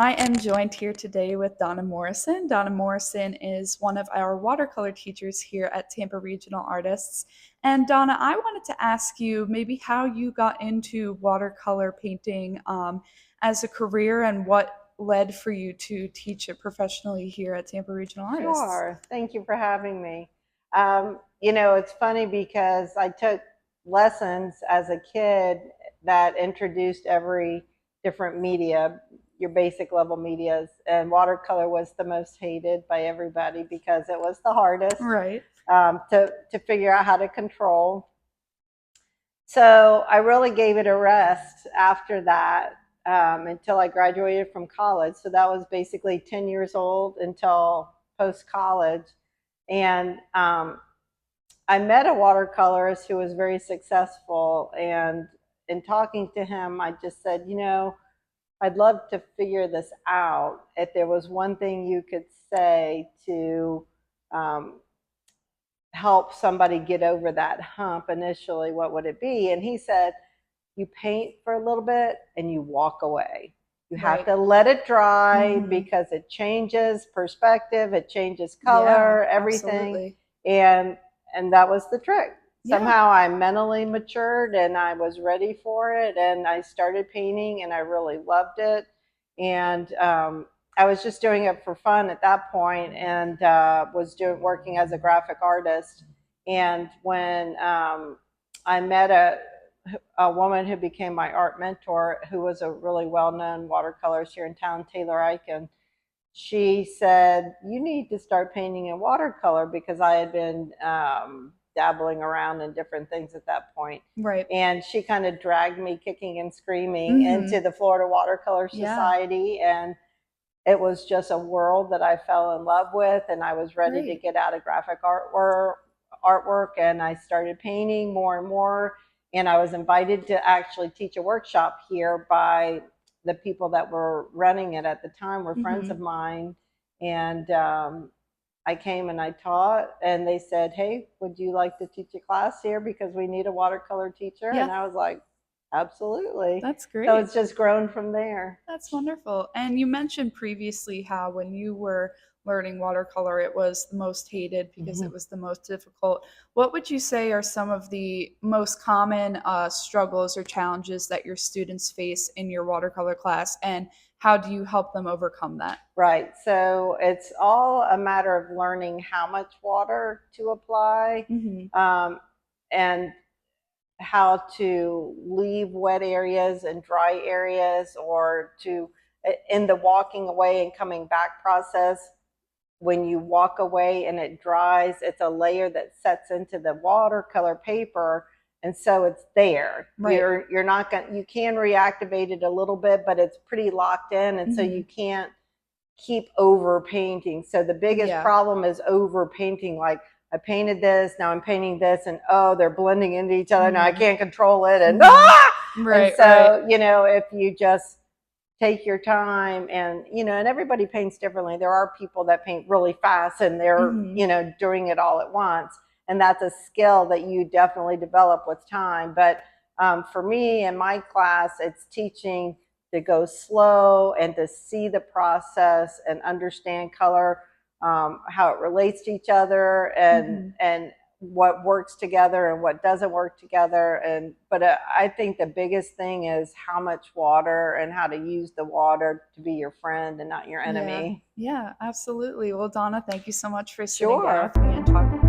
I am joined here today with Donna Morrison. Donna Morrison is one of our watercolor teachers here at Tampa Regional Artists. And Donna, I wanted to ask you maybe how you got into watercolor painting as a career and what led for you to teach it professionally here at Tampa Regional Artists. Sure. Thank you for having me. It's funny because I took lessons as a kid that introduced every different media, your basic level medias, and watercolor was the most hated by everybody because it was the hardest Right. to figure out how to control. So I really gave it a rest after that until I graduated from college. So that was basically 10 years old until post college. And I met a watercolorist who was very successful. And in talking to him, I just said, I'd love to figure this out. If there was one thing you could say to help somebody get over that hump initially, what would it be? And he said, you paint for a little bit and you walk away. You have to let it dry because it changes perspective, it changes color, everything. Absolutely. And that was the trick. Yeah. Somehow I mentally matured and I was ready for it, and I started painting and I really loved it. And I was just doing it for fun at that point, and was working as a graphic artist. And when I met a woman who became my art mentor, who was a really well-known watercolorist here in town, Taylor Eichen, she said, you need to start painting in watercolor, because I had been dabbling around in different things at that point. Right. And she kind of dragged me kicking and screaming into the Florida Watercolor Society. And it was just a world that I fell in love with, and I was ready to get out of graphic artwork, and I started painting more and more. And I was invited to actually teach a workshop here by the people that were running it at the time, were friends of mine. And I came and I taught, and they said, hey, would you like to teach a class here, because we need a watercolor teacher? And I was like, absolutely. That's great. So it's just grown from there. That's wonderful. And you mentioned previously how when you were learning watercolor, it was the most hated because it was the most difficult. What would you say are some of the most common struggles or challenges that your students face in your watercolor class, and how do you help them overcome that? Right. So it's all a matter of learning how much water to apply, and how to leave wet areas and dry areas, or to, in the walking away and coming back process, when you walk away and it dries, it's a layer that sets into the watercolor paper, and so it's there. You're not going, you can reactivate it a little bit, but it's pretty locked in, and so you can't keep over painting. So the biggest problem is over painting. Like, I painted this, now I'm painting this, and oh, they're blending into each other. Now I can't control it, and and so if you just take your time, and and everybody paints differently. There are people that paint really fast, and they're doing it all at once, and that's a skill that you definitely develop with time. But for me in my class, it's teaching to go slow and to see the process and understand color, how it relates to each other, and what works together and what doesn't work together. But I think the biggest thing is how much water, and how to use the water to be your friend and not your enemy. Yeah, absolutely. Well, Donna, thank you so much for sitting down with me and talking.